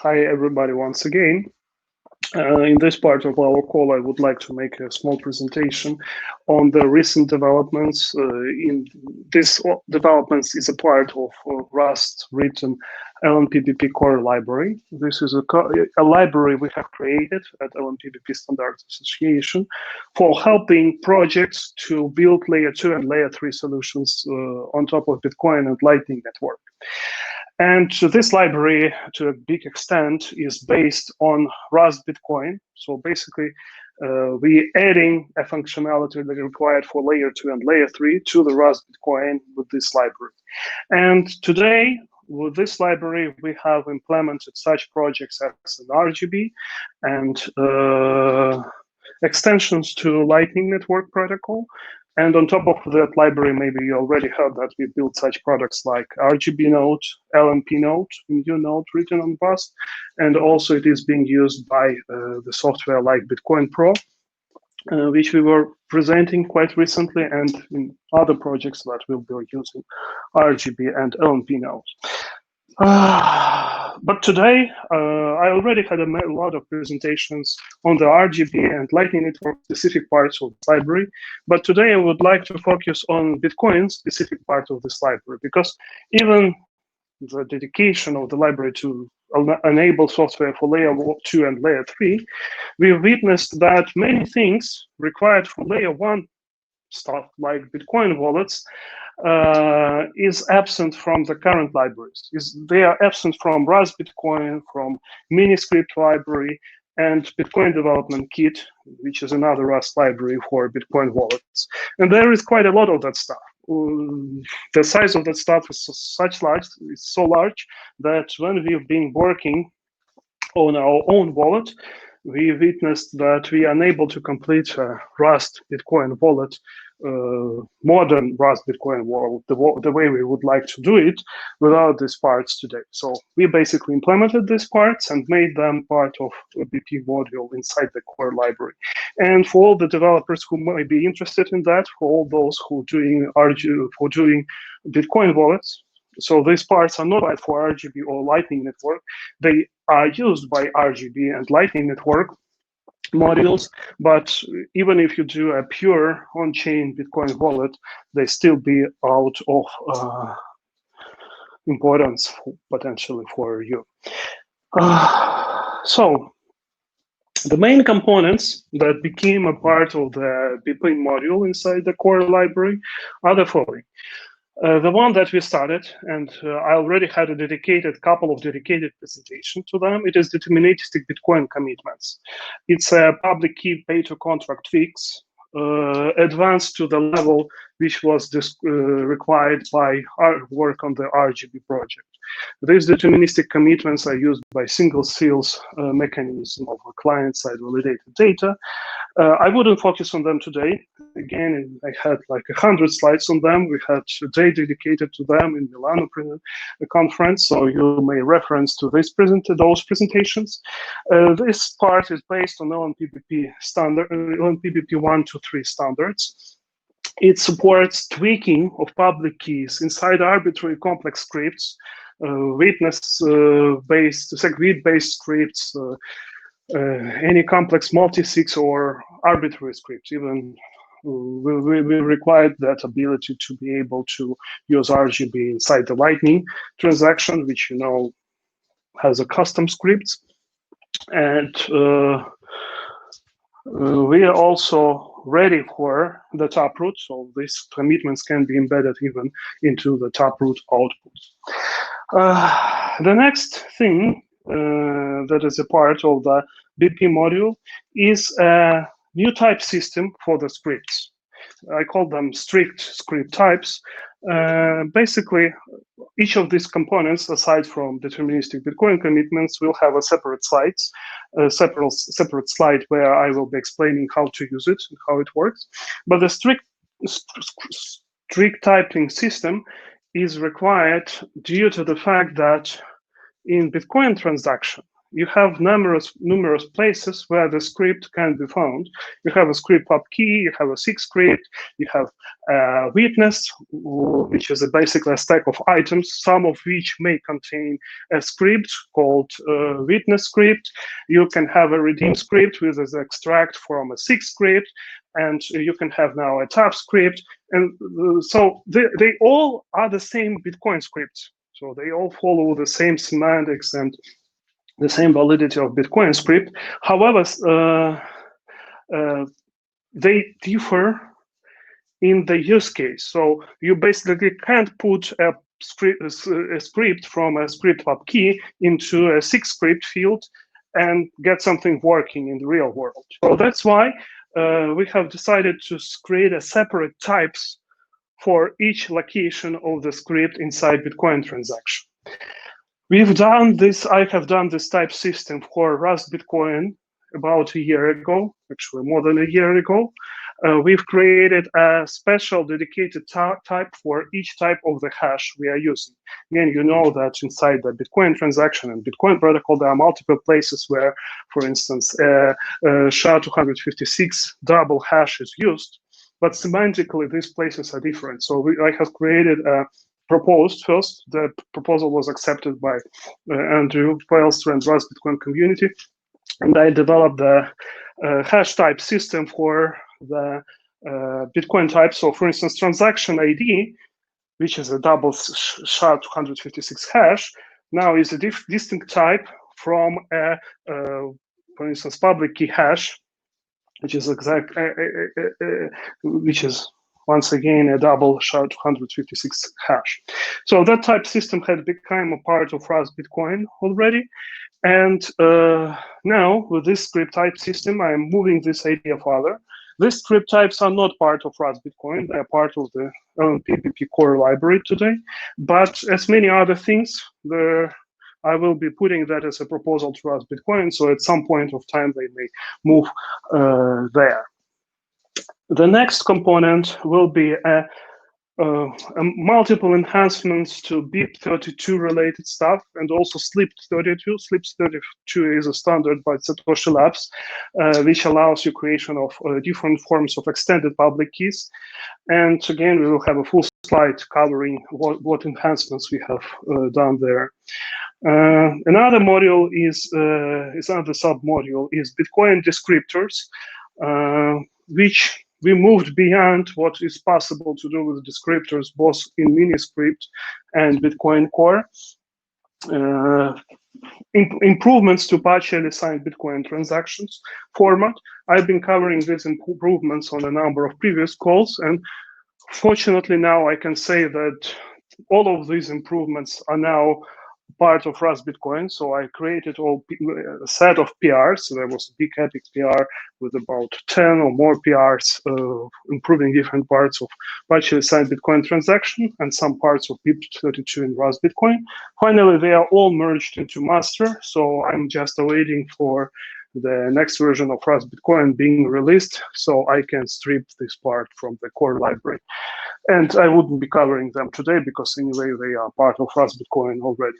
Hi, everybody, once again. In this part of our call, I would like to make a small presentation on the recent developments. In this developments is a part of Rust written LNPBP core library. This is a library we have created at LNPBP Standards Association for helping projects to build layer 2 and layer 3 solutions on top of Bitcoin and Lightning Network. And this library, to a big extent, is based on Rust Bitcoin. So basically, we're adding a functionality that is required for layer 2 and layer 3 to the Rust Bitcoin with this library. And today, with this library, we have implemented such projects as an RGB and extensions to Lightning Network protocol. And on top of that library, maybe you already heard that we built such products like RGB node, LNP node, new node written on Rust, and also it is being used by the software like Bitcoin Pro, which we were presenting quite recently, and in other projects that will be using RGB and LNP nodes. But today, I already had a lot of presentations on the RGB and Lightning Network specific parts of the library. But today, I would like to focus on Bitcoin specific part of this library, because even the dedication of the library to enable software for layer 2 and layer 3, we witnessed that many things required for layer 1 stuff like Bitcoin wallets is absent from the current libraries. They are absent from Rust Bitcoin, from miniscript library, and Bitcoin Development Kit, which is another Rust library for Bitcoin wallets. And there is quite a lot of that stuff. The size of that stuff is so large that when we've been working on our own wallet, we witnessed that we are unable to complete a Rust Bitcoin wallet, modern Rust Bitcoin wallet, the way we would like to do it without these parts today. So we basically implemented these parts and made them part of a BP module inside the core library. And for all the developers who might be interested in that, for all those who are doing Bitcoin wallets, so these parts are not right for RGB or Lightning Network. They are used by RGB and Lightning Network modules, but even if you do a pure on-chain Bitcoin wallet, they still be out of importance potentially for you. So the main components that became a part of the BP module inside the core library are the following. The one that we started, and I already had a couple of dedicated presentations to them, it is deterministic Bitcoin commitments. It's a public key pay-to-contract fix, advanced to the level which was required by our work on the RGB project. These deterministic commitments are used by single seals mechanism of client-side validated data. I wouldn't focus on them today. Again, I had like 100 slides on them. We had a day dedicated to them in Milano conference, so you may reference to those presentations. This part is based on LNPBP standard, LNPBP 1 to 3 standards. It supports tweaking of public keys inside arbitrary complex scripts, witness-based, SegWit-based scripts, any complex multi-sig or arbitrary scripts. Even we required that ability to be able to use RGB inside the Lightning transaction, which you know has a custom scripts. And we are also ready for the taproot, so these commitments can be embedded even into the taproot output. The next thing that is a part of the BP module is a new type system for the scripts. I call them strict script types. Basically, each of these components, aside from deterministic Bitcoin commitments, will have a separate slides, separate slide where I will be explaining how to use it and how it works. But the strict typing system is required due to the fact that in Bitcoin transaction, you have numerous places where the script can be found. You have a script pub key, you have a SIG script, you have a witness, which is basically a stack of items, some of which may contain a script called witness script. You can have a redeem script with an extract from a SIG script, and you can have now a tab script. And so they all are the same Bitcoin scripts. So they all follow the same semantics and the same validity of Bitcoin script. However, they differ in the use case. So you basically can't put a script from a script pub key into a SIG script field and get something working in the real world. So that's why we have decided to create a separate types for each location of the script inside Bitcoin transaction. We've done this, I have done this type system for Rust Bitcoin about a year ago, actually more than a year ago. We've created a special dedicated type for each type of the hash we are using. Again, you know that inside the Bitcoin transaction and Bitcoin protocol, there are multiple places where, for instance, SHA-256 double hash is used, but semantically, these places are different. So I have created a proposed first. The proposal was accepted by Andrew Pelstra and Rust Bitcoin community, and I developed the hash type system for the Bitcoin type. So, for instance, transaction ID, which is a double SHA-256 hash, now is a distinct type from a, for instance, public key hash, which is which is once again a double SHA-256 hash. So that type system had become a part of Rust Bitcoin already. And now with this script type system, I am moving this idea further. These script types are not part of Rust Bitcoin. They are part of the LNPBP core library today. But as many other things, I will be putting that as a proposal to Rust Bitcoin. So at some point of time, they may move there. The next component will be multiple enhancements to BIP32 related stuff, and also SLIP32. SLIP32 is a standard by Satoshi Labs, which allows you creation of different forms of extended public keys. And again, we will have a full slide covering what enhancements we have done there. Another module is another sub-module is Bitcoin descriptors, which we moved beyond what is possible to do with descriptors, both in miniscript and Bitcoin core. Improvements to partially signed Bitcoin transactions format. I've been covering these improvements on a number of previous calls, and fortunately now I can say that all of these improvements are now part of Rust Bitcoin. So I created a set of PRs. So there was a big epic PR with about 10 or more PRs improving different parts of partially signed Bitcoin transaction and some parts of BIP32 in Rust Bitcoin. Finally, they are all merged into master. So I'm just awaiting for the next version of Rust Bitcoin being released so I can strip this part from the core library. And I wouldn't be covering them today because anyway, they are part of Rust Bitcoin already.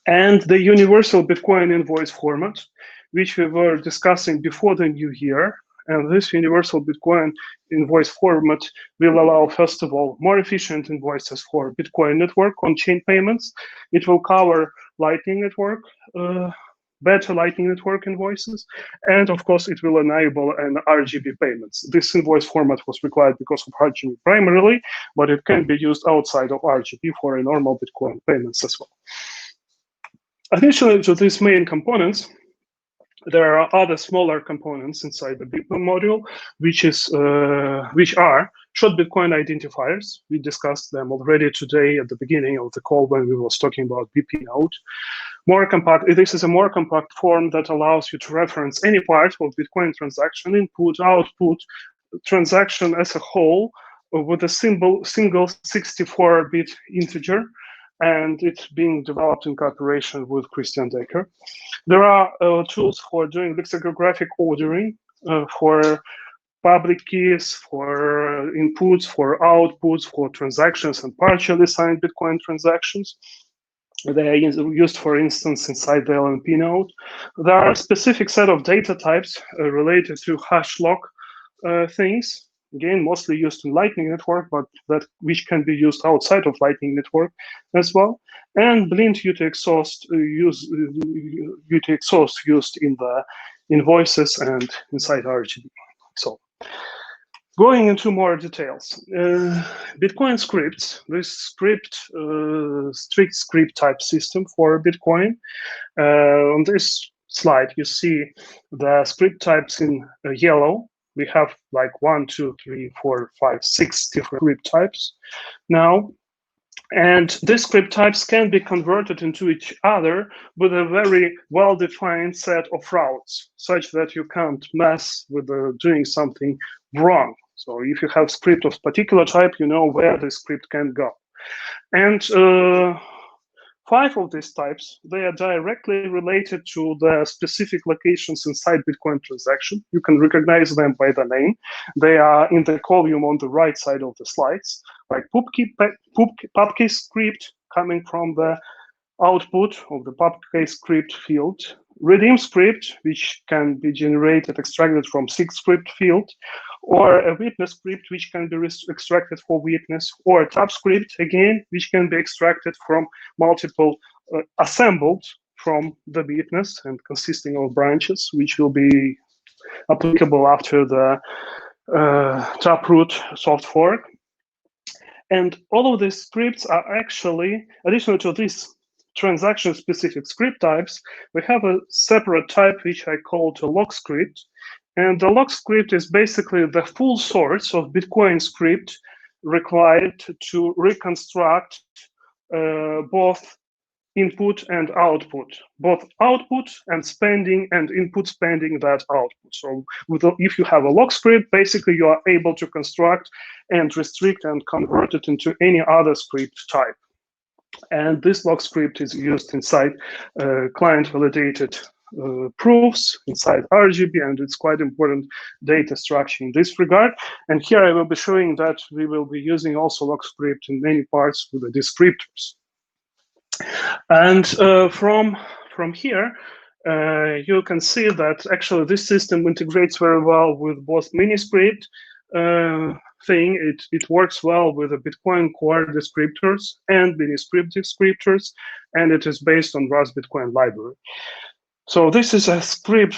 And the universal Bitcoin invoice format, which we were discussing before the new year. And this universal Bitcoin invoice format will allow, first of all, more efficient invoices for Bitcoin network on-chain payments. It will cover Lightning Network, better Lightning Network invoices. And of course, it will enable an RGB payments. This invoice format was required because of RGB primarily, but it can be used outside of RGB for a normal Bitcoin payments as well. Additionally to these main components, there are other smaller components inside the BIP module, which are short Bitcoin identifiers. We discussed them already today at the beginning of the call when we were talking about BP node. More compact. This is a more compact form that allows you to reference any part of Bitcoin transaction, input, output, transaction as a whole with a single 64-bit integer. And it's being developed in cooperation with Christian Decker. There are tools for doing lexicographic ordering for public keys, for inputs, for outputs, for transactions and partially signed Bitcoin transactions. They are used, for instance, inside the LNP node. There are a specific set of data types related to hash lock things. Again, mostly used in Lightning Network, but that which can be used outside of Lightning Network as well. And blind UTXOs used in the invoices and inside RGB. So, going into more details, Bitcoin scripts, this strict script type system for Bitcoin. On this slide, you see the script types in yellow. We have like 1, 2, 3, 4, 5, 6 different script types now. And these script types can be converted into each other with a very well-defined set of routes, such that you can't mess with doing something wrong. So if you have script of particular type, you know where the script can go. And 5 of these types, they are directly related to the specific locations inside Bitcoin transaction. You can recognize them by the name. They are in the column on the right side of the slides, like pubkey script coming from the output of the pubkey script field, redeem script, which can be generated, extracted from SIG script field, or a witness script, which can be extracted for witness, or a tab script, again, which can be extracted from multiple, assembled from the witness and consisting of branches, which will be applicable after the taproot soft fork. And all of these scripts are actually, additional to these transaction-specific script types, we have a separate type which I call the log script. And the log script is basically the full source of Bitcoin script required to reconstruct both input and output, both output and spending and input spending that output. So if you have a log script, basically you are able to construct and restrict and convert it into any other script type. And this log script is used inside client validated proofs inside RGB, and it's quite important data structure in this regard. And here I will be showing that we will be using also log script in many parts with the descriptors. And from here, you can see that actually this system integrates very well with both miniscript thing. It works well with the Bitcoin core descriptors and miniscript descriptors, and it is based on Rust Bitcoin library. So this is a strict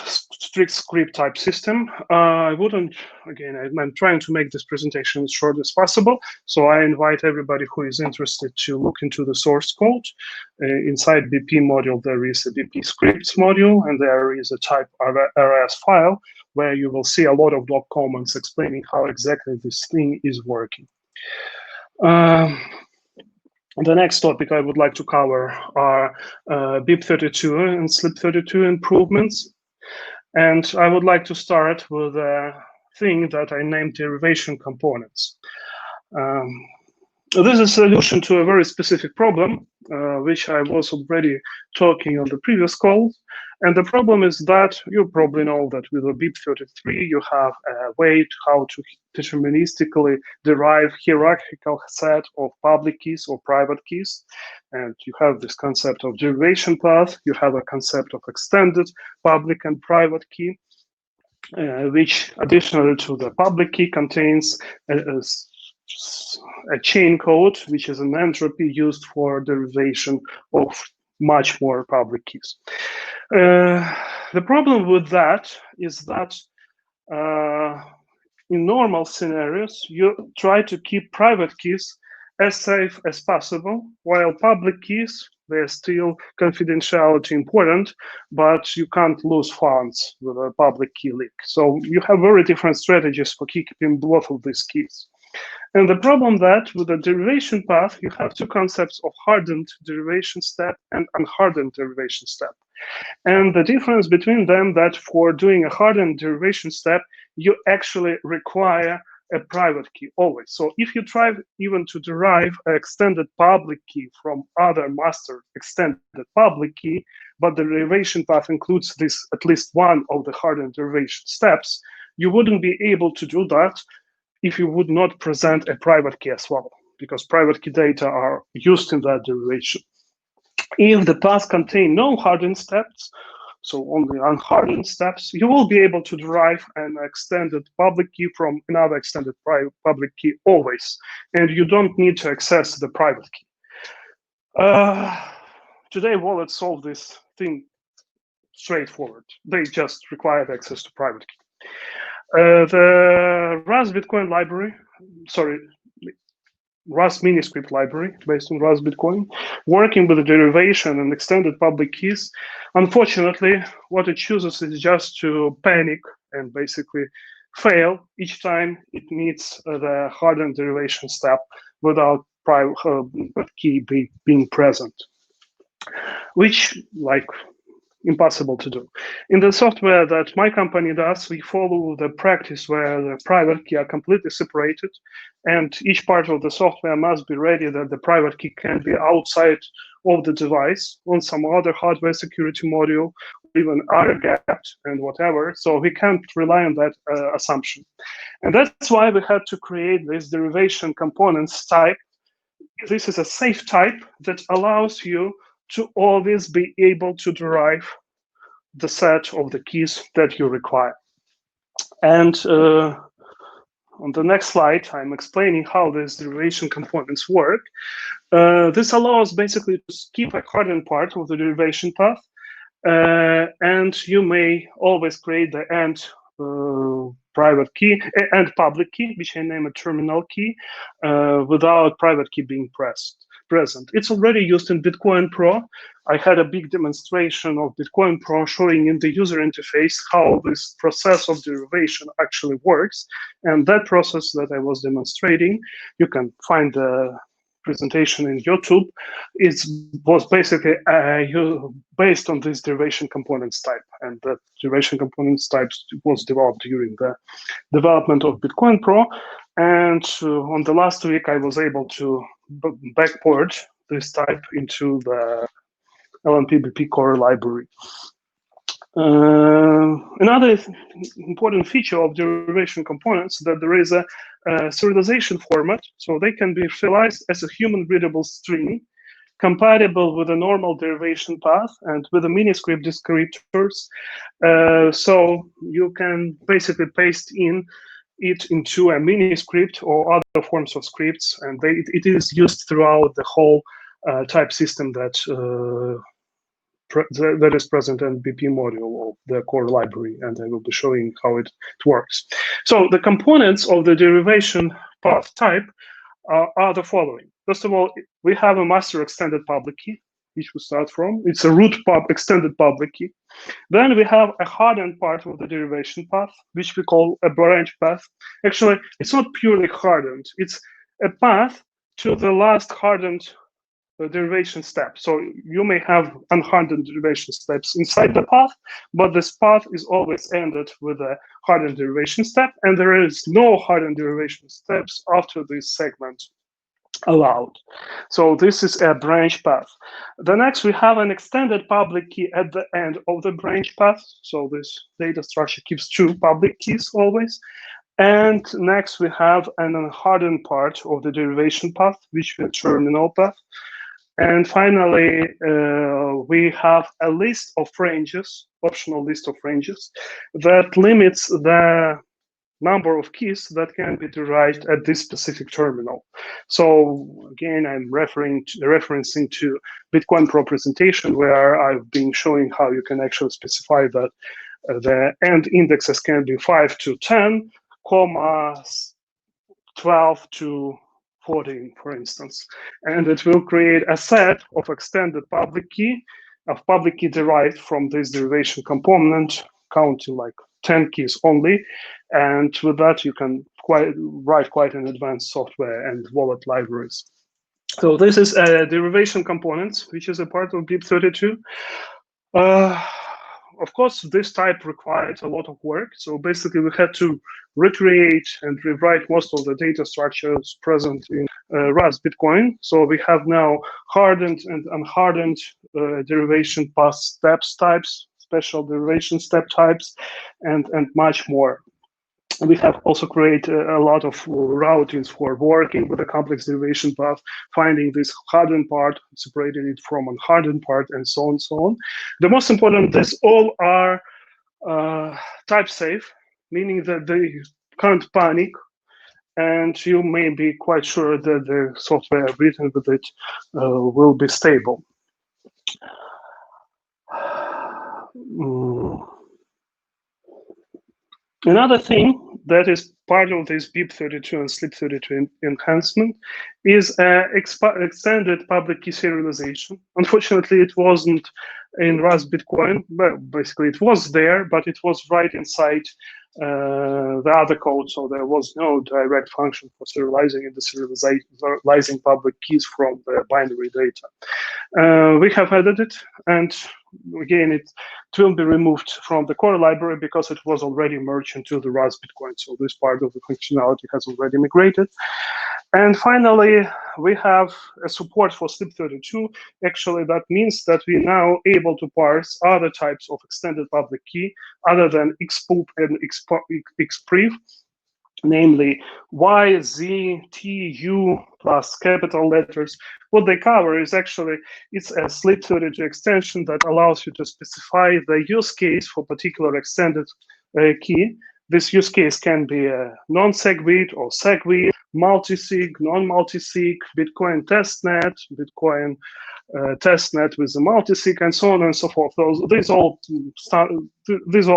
script type system. I wouldn't, again, I'm trying to make this presentation as short as possible. So I invite everybody who is interested to look into the source code. Inside BP module, there is a BP scripts module, and there is a type RS file where you will see a lot of blog comments explaining how exactly this thing is working. The next topic I would like to cover are BIP32 and SLIP32 improvements. And I would like to start with a thing that I named derivation components. This is a solution to a very specific problem, which I was already talking on the previous call. And the problem is that you probably know that with a BIP33, you have a way to how to deterministically derive hierarchical set of public keys or private keys. And you have this concept of derivation path. You have a concept of extended public and private key, which additionally to the public key contains a chain code, which is an entropy used for derivation of much more public keys. The problem with that is that in normal scenarios, you try to keep private keys as safe as possible, while public keys, they're still confidentiality important, but you can't lose funds with a public key leak. So you have very different strategies for keeping both of these keys. And the problem that with the derivation path, you have two concepts of hardened derivation step and unhardened derivation step. And the difference between them that for doing a hardened derivation step, you actually require a private key always. So if you try even to derive an extended public key from other master extended public key, but the derivation path includes this at least one of the hardened derivation steps, you wouldn't be able to do that if you would not present a private key as well, because private key data are used in that derivation. If the path contains no hardened steps, so only unhardened steps, you will be able to derive an extended public key from another extended public key always, and you don't need to access the private key. Today, wallets solve this thing straightforward. They just require access to private key. The Rust Bitcoin library, Rust miniscript library based on Rust Bitcoin, working with the derivation and extended public keys. Unfortunately, what it chooses is just to panic and basically fail each time it meets the hardened derivation step without private key being present, which impossible to do. In the software that my company does, we follow the practice where the private key are completely separated, and each part of the software must be ready that the private key can be outside of the device on some other hardware security module, even air-gapped and whatever. So we can't rely on that assumption. And that's why we had to create this derivation components type. This is a safe type that allows you to always be able to derive the set of the keys that you require. And on the next slide, I'm explaining how these derivation components work. This allows basically to skip a hardened part of the derivation path, and you may always create the end private key and public key, which I name a terminal key, without private key being present. It's already used in Bitcoin Pro. I had a big demonstration of Bitcoin Pro showing in the user interface how this process of derivation actually works. And that process that I was demonstrating, you can find the presentation in YouTube, was basically based on this derivation components type. And the derivation components type was developed during the development of Bitcoin Pro. And on the last week, I was able to backport this type into the LNPBP core library. Another important feature of derivation components is that there is a serialization format, so they can be serialized as a human-readable string, compatible with a normal derivation path and with the miniscript descriptors. So you can basically paste it into a miniscript or other forms of scripts, and it is used throughout the whole type system that is present in BP module of the core library, and I will be showing how it works. So the components of the derivation path type are the following. First of all, we have a master extended public key, which we start from. It's a root extended public key. Then we have a hardened part of the derivation path, which we call a branch path. Actually, it's not purely hardened. It's a path to the last hardened derivation step. So you may have unhardened derivation steps inside the path, but this path is always ended with a hardened derivation step, and there is no hardened derivation steps after this segment allowed. So this is a branch path. The next, we have an extended public key at the end of the branch path. So this data structure keeps two public keys always. And next, we have an unhardened part of the derivation path, which is a terminal path. And finally, we have a list of ranges, optional list of ranges, that limits the number of keys that can be derived at this specific terminal. So again, I'm referencing to Bitcoin Pro presentation, where I've been showing how you can actually specify that the end indexes can be 5 to 10, 12 to 14, for instance, and it will create a set of extended public key derived from this derivation component, counting like 10 keys only, and with that you can write quite an advanced software and wallet libraries. So this is a derivation components, which is a part of BIP32. Of course, this type required a lot of work. So basically, we had to recreate and rewrite most of the data structures present in Rust Bitcoin. So we have now hardened and unhardened derivation path steps types, special derivation step types, and much more. We have also created a lot of routines for working with a complex derivation path, finding this hardened part, separating it from unhardened part, and so on and so on. The most important is all are type safe, meaning that they can't panic, and you may be quite sure that the software written with it will be stable. Another thing that is part of this BIP32 and SLIP32 enhancement is extended public key serialization. Unfortunately, it wasn't in Rust Bitcoin. Well, basically, it was there, but it was right inside the other code, so there was no direct function for serializing and deserializing public keys from the binary data. We have added it, and again, it will be removed from the core library because it was already merged into the Rust Bitcoin. So this part of the functionality has already migrated. And finally, we have a support for SLIP32. Actually, that means that we're now able to parse other types of extended public key other than XPOOP and XPRIV, namely Y, Z, T, U plus capital letters. What they cover is actually, it's a SLIP32 extension that allows you to specify the use case for particular extended key. This use case can be a non-SegWit or SegWit, multi-sig, non-multi-sig, Bitcoin testnet, Bitcoin testnet with a multi-sig, and so on and so forth. These all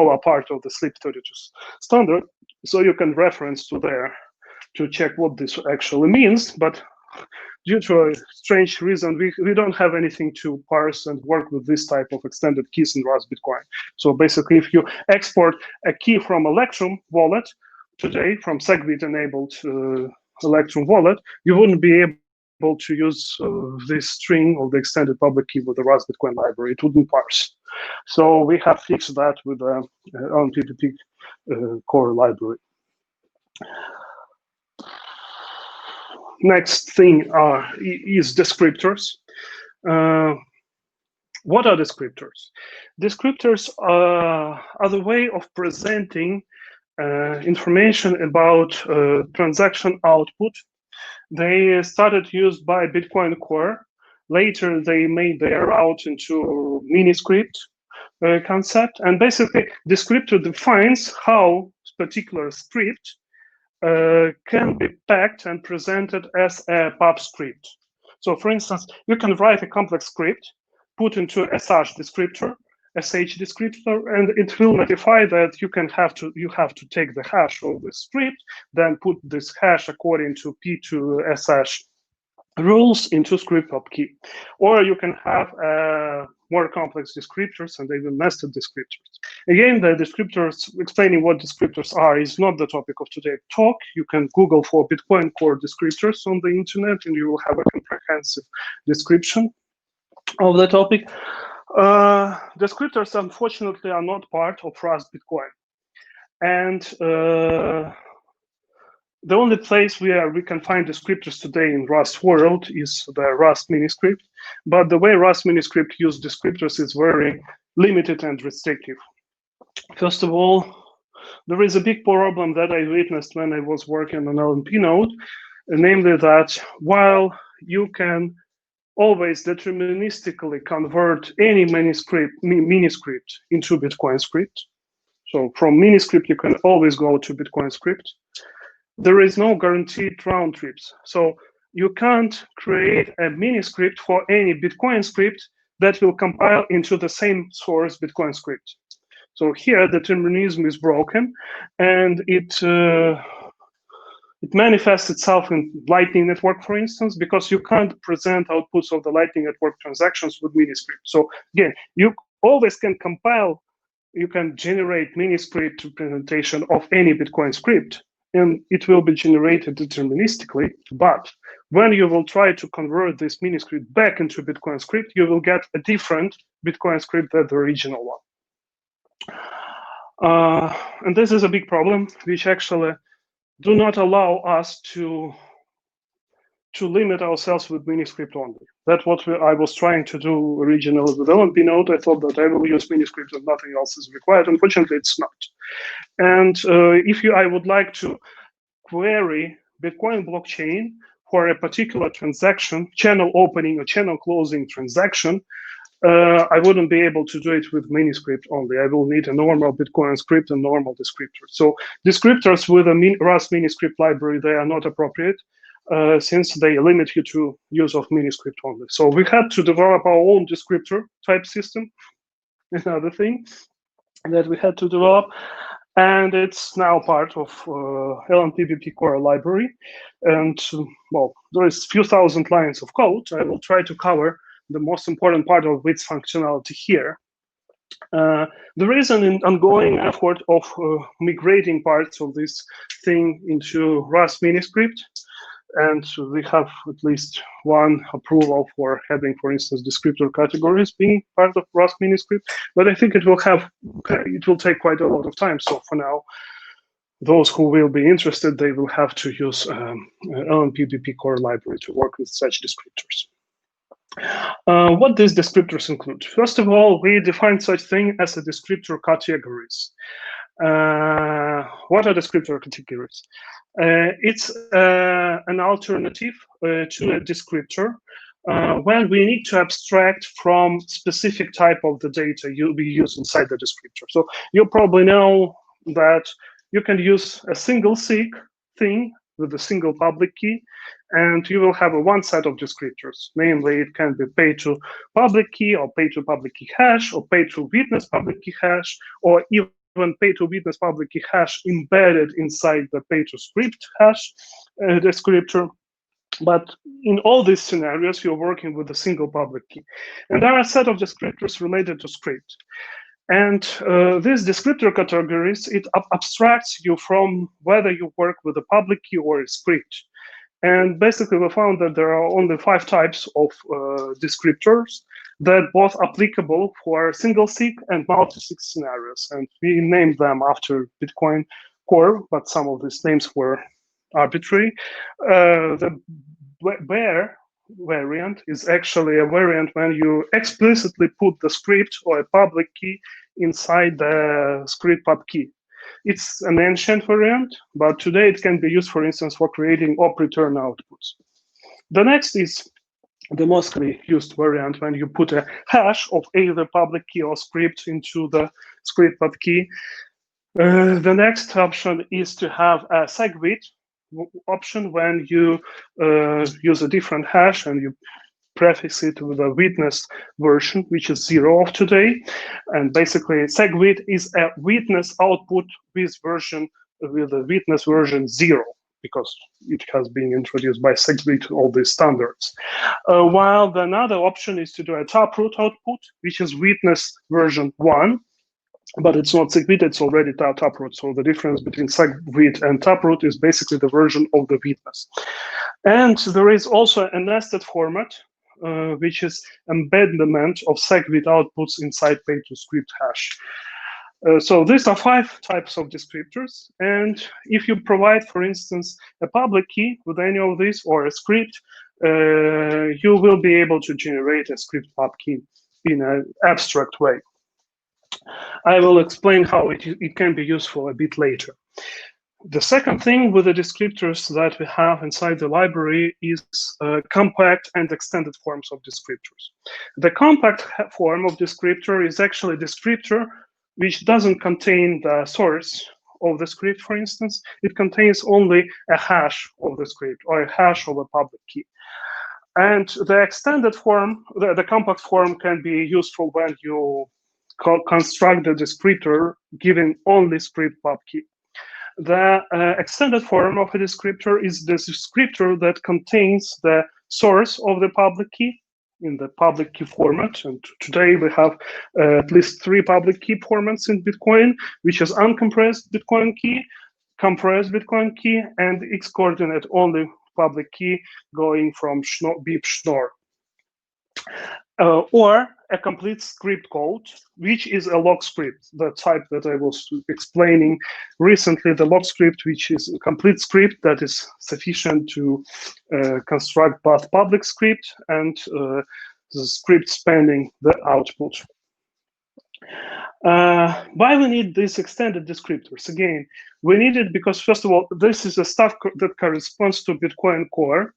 are part of the SLIP32 standard. So you can reference to there to check what this actually means. But due to a strange reason, we don't have anything to parse and work with this type of extended keys in Rust Bitcoin. So basically, if you export a key from Electrum wallet today, from SegWit-enabled Electrum wallet, you wouldn't be able to use this string of the extended public key with the Rust Bitcoin library. It wouldn't parse. So we have fixed that with the LNPBP core library. Next thing is descriptors. What are descriptors? Descriptors are the way of presenting information about transaction output. They started used by Bitcoin Core. Later, they made their route into miniscript concept. And basically, descriptor defines how particular script can be packed and presented as a pub script. So for instance, you can write a complex script, put into a SH descriptor, and it will notify that you have to take the hash of the script, then put this hash according to P2SH rules into script pub key. Or you can have more complex descriptors and even nested descriptors. Again, the descriptors, explaining what descriptors are is not the topic of today's talk. You can Google for Bitcoin Core descriptors on the internet and you will have a comprehensive description of the topic. Descriptors, unfortunately, are not part of Rust Bitcoin. And the only place where we can find descriptors today in Rust world is the Rust miniscript. But the way Rust miniscript uses descriptors is very limited and restrictive. First of all, there is a big problem that I witnessed when I was working on LNP node, namely that while you can always deterministically convert any miniscript into Bitcoin script, so from miniscript you can always go to Bitcoin script, there is no guaranteed round trips. So you can't create a miniscript for any Bitcoin script that will compile into the same source Bitcoin script. So here determinism is broken, and it manifests itself in Lightning Network, for instance, because you can't present outputs of the Lightning Network transactions with miniscript. So again, you always can compile, you can generate miniscript representation of any Bitcoin script, and it will be generated deterministically. But when you will try to convert this miniscript back into Bitcoin script, you will get a different Bitcoin script than the original one. And this is a big problem, which actually do not allow us to to limit ourselves with miniscript only. That's what I was trying to do originally with LNP node. I thought that I will use miniscript and nothing else is required. Unfortunately, it's not. And if I would like to query Bitcoin blockchain for a particular transaction, channel opening or channel closing transaction, I wouldn't be able to do it with miniscript only. I will need a normal Bitcoin script and normal descriptor. So descriptors with a Rust miniscript library, they are not appropriate since they limit you to use of miniscript only. So we had to develop our own descriptor type system, another thing that we had to develop. And it's now part of LNPBP core library. And well, there is a few thousand lines of code. I will try to cover the most important part of its functionality here. There is an ongoing effort of migrating parts of this thing into Rust miniscript. And we have at least one approval for having, for instance, descriptor categories being part of Rust miniscript. But I think it will take quite a lot of time. So for now, those who will be interested, they will have to use LNPBP core library to work with such descriptors. What these descriptors include? First of all, we define such thing as a descriptor categories. What are descriptor categories? It's an alternative to a descriptor when we need to abstract from specific type of the data we use inside the descriptor. So you probably know that you can use a single sig thing with a single public key, and you will have a one set of descriptors. Namely, it can be pay to public key or pay to public key hash or pay to witness public key hash, or even pay to witness public key hash embedded inside the pay to script hash descriptor. But in all these scenarios, you're working with a single public key. And there are a set of descriptors related to script. And these descriptor categories, it abstracts you from whether you work with a public key or a script. And basically, we found that there are only 5 types of descriptors that both applicable for single sig and multi-sig scenarios. And we named them after Bitcoin core, but some of these names were arbitrary. The bear variant is actually a variant when you explicitly put the script or a public key inside the script pub key. It's an ancient variant, but today it can be used, for instance, for creating op return outputs. The next is the mostly used variant when you put a hash of either public key or script into the script pub key. The next option is to have a segwit option when you use a different hash and you prefix it with a witness version, which is 0 of today. And basically, segwit is a witness output with a witness version 0, because it has been introduced by segwit, all these standards. While another option is to do a taproot output, which is witness version 1. But it's not segwit, it's already taproot. So the difference between segwit and taproot is basically the version of the witness. And there is also a nested format, which is embedment of segwit outputs inside pay-to-script hash. So these are 5 types of descriptors. And if you provide, for instance, a public key with any of these or a script, you will be able to generate a script pub key in an abstract way. I will explain how it can be useful a bit later. The second thing with the descriptors that we have inside the library is compact and extended forms of descriptors. The compact form of descriptor is actually a descriptor which doesn't contain the source of the script, for instance. It contains only a hash of the script or a hash of a public key. And the extended form, the compact form, can be useful when you construct the descriptor giving only script pub key. The extended form of a descriptor is the descriptor that contains the source of the public key in the public key format. And today we have at least 3 public key formats in Bitcoin, which is uncompressed Bitcoin key, compressed Bitcoin key, and X-coordinate only public key going from BIP schnorr. Or a complete script code, which is a log script, the type that I was explaining recently, the log script, which is a complete script that is sufficient to construct both public script and the script spanning the output. Why we need these extended descriptors? Again, we need it because, first of all, this is the stuff that corresponds to Bitcoin core.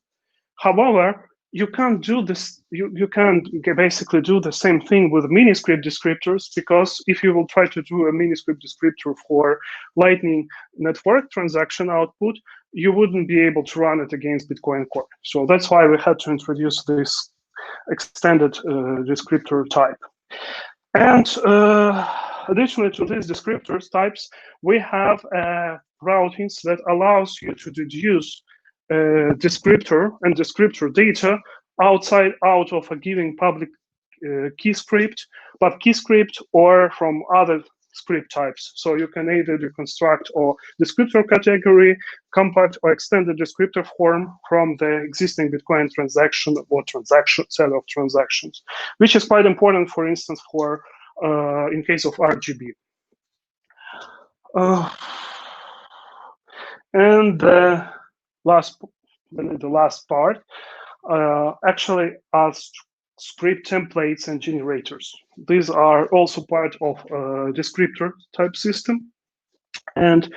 However, you can't do this. You can't basically do the same thing with miniscript descriptors, because if you will try to do a miniscript descriptor for Lightning Network transaction output, you wouldn't be able to run it against Bitcoin core. So that's why we had to introduce this extended descriptor type. And additionally to these descriptors types, we have routines that allows you to deduce descriptor and descriptor data out of a given public key script, but key script or from other script types. So you can either reconstruct or descriptor category, compact or extended descriptor form from the existing Bitcoin transaction or transaction set of transactions, which is quite important, for instance, for in case of RGB. And the last part actually are script templates and generators. These are also part of a descriptor type system. And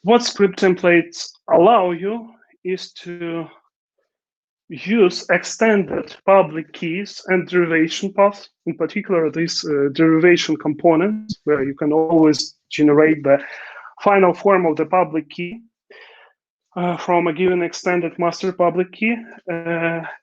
what script templates allow you is to use extended public keys and derivation paths, in particular these derivation components, where you can always generate the final form of the public key from a given extended master public key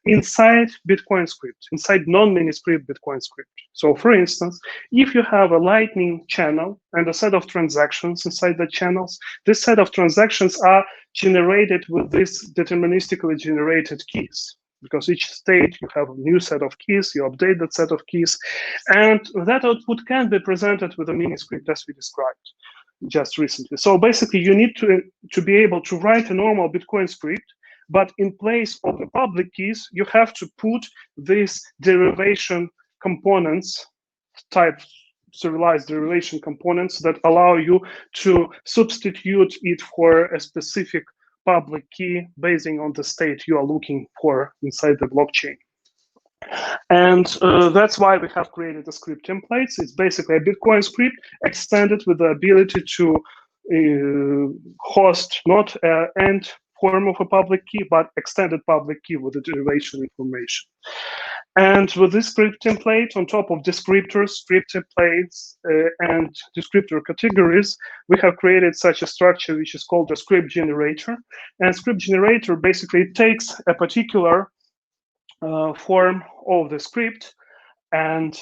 inside Bitcoin script, inside non-miniscript Bitcoin script. So for instance, if you have a Lightning channel and a set of transactions inside the channels, this set of transactions are generated with these deterministically generated keys. Because each state you have a new set of keys, you update that set of keys, and that output can be presented with a miniscript as we described just recently. So basically you need to be able to write a normal Bitcoin script, but in place of the public keys, you have to put these derivation components, type serialized derivation components that allow you to substitute it for a specific public key basing on the state you are looking for inside the blockchain. And that's why we have created a script templates. It's basically a Bitcoin script extended with the ability to host not an end form of a public key, but extended public key with the derivation information. And with this script template, on top of descriptors, script templates, and descriptor categories, we have created such a structure which is called a script generator. And script generator basically takes a particular form of the script, and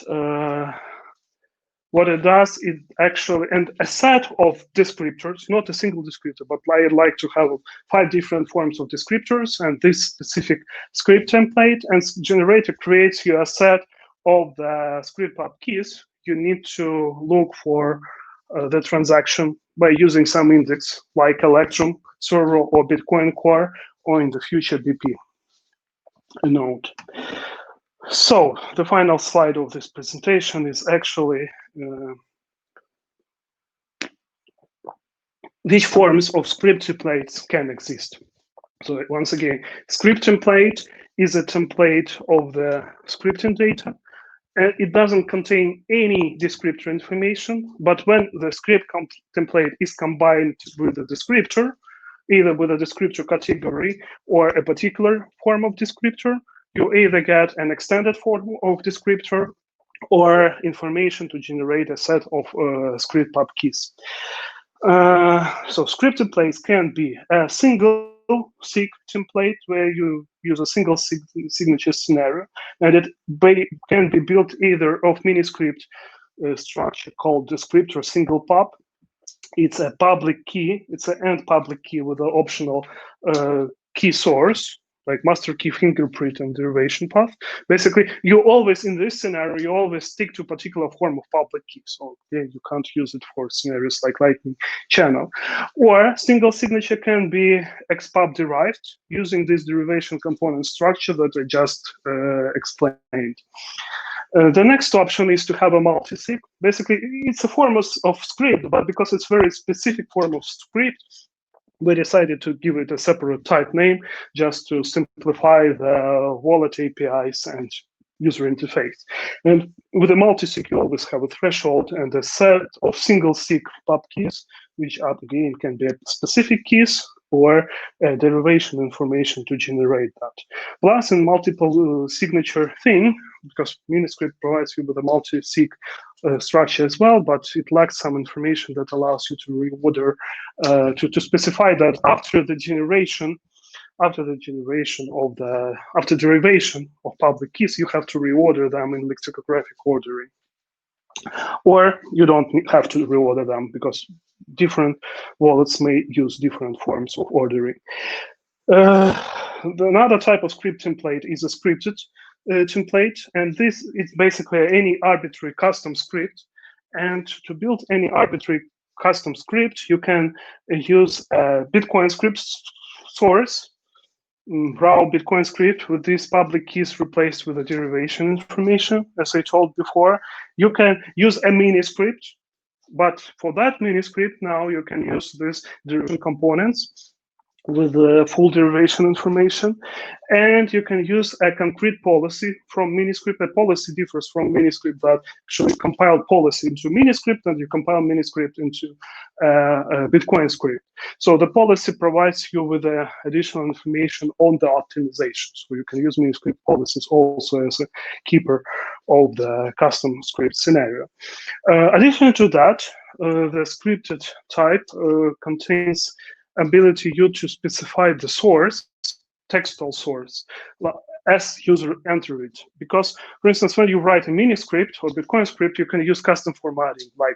what it does is actually, and a set of descriptors, not a single descriptor, but I like to have 5 different forms of descriptors and this specific script template, and generator creates you a set of the script pub keys. You need to look for the transaction by using some index like Electrum, Server, or Bitcoin Core, or in the future BP node. So the final slide of this presentation is actually which forms of script templates can exist. So once again, script template is a template of the scripting data, and it doesn't contain any descriptor information, but when the script template is combined with a descriptor, either with a descriptor category or a particular form of descriptor, you either get an extended form of descriptor or information to generate a set of script pub keys. So script templates can be a single sig template where you use a single signature scenario, and it can be built either of miniscript structure called descriptor single pub. It's a public key, it's an end public key with an optional key source, like master key, fingerprint, and derivation path. Basically, you always, in this scenario, you always stick to a particular form of public key. So yeah, you can't use it for scenarios like Lightning channel. Or single signature can be XPub derived using this derivation component structure that I just explained. The next option is to have a multisig. Basically, it's a form of script, but because it's very specific form of script, we decided to give it a separate type name just to simplify the wallet APIs and user interface. And with a multisig, you always have a threshold and a set of single sig pub keys, which again can be specific keys or derivation information to generate that. Plus, in multiple signature thing, because miniscript provides you with a multi-sig structure as well, but it lacks some information that allows you to reorder, to specify that after derivation of public keys, you have to reorder them in lexicographic ordering. Or you don't have to reorder them because different wallets may use different forms of ordering. Another type of script template is a scripted template, and this is basically any arbitrary custom script. And to build any arbitrary custom script, you can use a Bitcoin script source, raw Bitcoin script with these public keys replaced with a derivation information, as I told before. You can use a miniscript, but for that miniscript, now you can use these derivation components with the full derivation information, and you can use a concrete policy from miniscript. A policy differs from miniscript that actually compile policy into miniscript, and you compile miniscript into a Bitcoin script. So the policy provides you with additional information on the optimization. So you can use miniscript policies also as a keeper of the custom script scenario. Additionally to that, the scripted type contains ability you to specify the source, textual source, as user enter it. Because, for instance, when you write a miniscript or Bitcoin script, you can use custom formatting like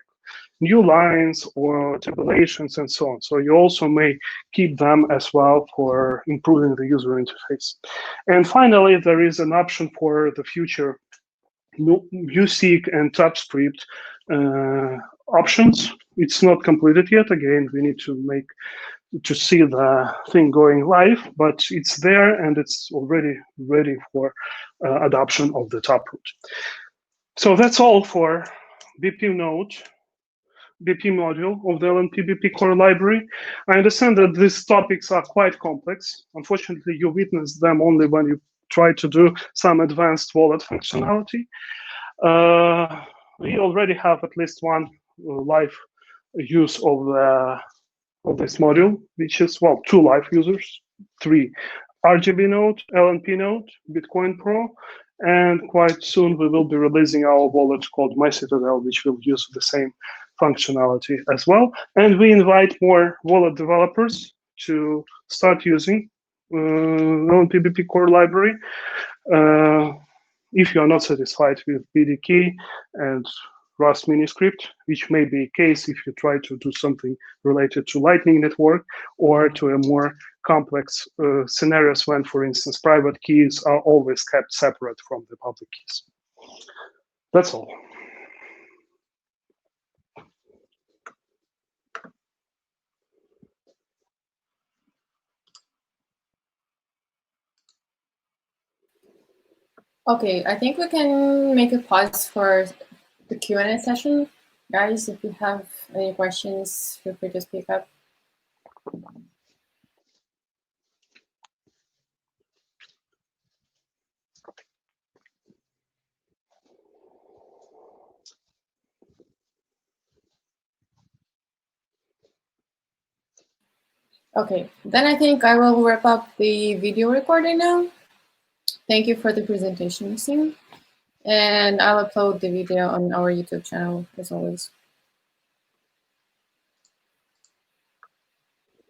new lines or tabulations and so on. So you also may keep them as well for improving the user interface. And finally, there is an option for the future USIG and TypeScript options. It's not completed yet. Again, we need to see the thing going live, but it's there and it's already ready for adoption of the taproot. So that's all for BP module of the LNPBP core library. I understand that these topics are quite complex. Unfortunately, you witness them only when you try to do some advanced wallet functionality. We already have at least one live use of this module, which is, well, 2 live users, 3 RGB node, LNP node, Bitcoin Pro, and quite soon we will be releasing our wallet called MyCitadel, which will use the same functionality as well. And we invite more wallet developers to start using LNPBP core library. If you are not satisfied with BDK and Rust miniscript, which may be a case if you try to do something related to Lightning Network or to a more complex scenarios when, for instance, private keys are always kept separate from the public keys. That's all. Okay, I think we can make a pause for the Q&A session. Guys, if you have any questions, feel free to speak up. Okay, then I think I will wrap up the video recording now. Thank you for the presentation, Maxim. And I'll upload the video on our YouTube channel as always.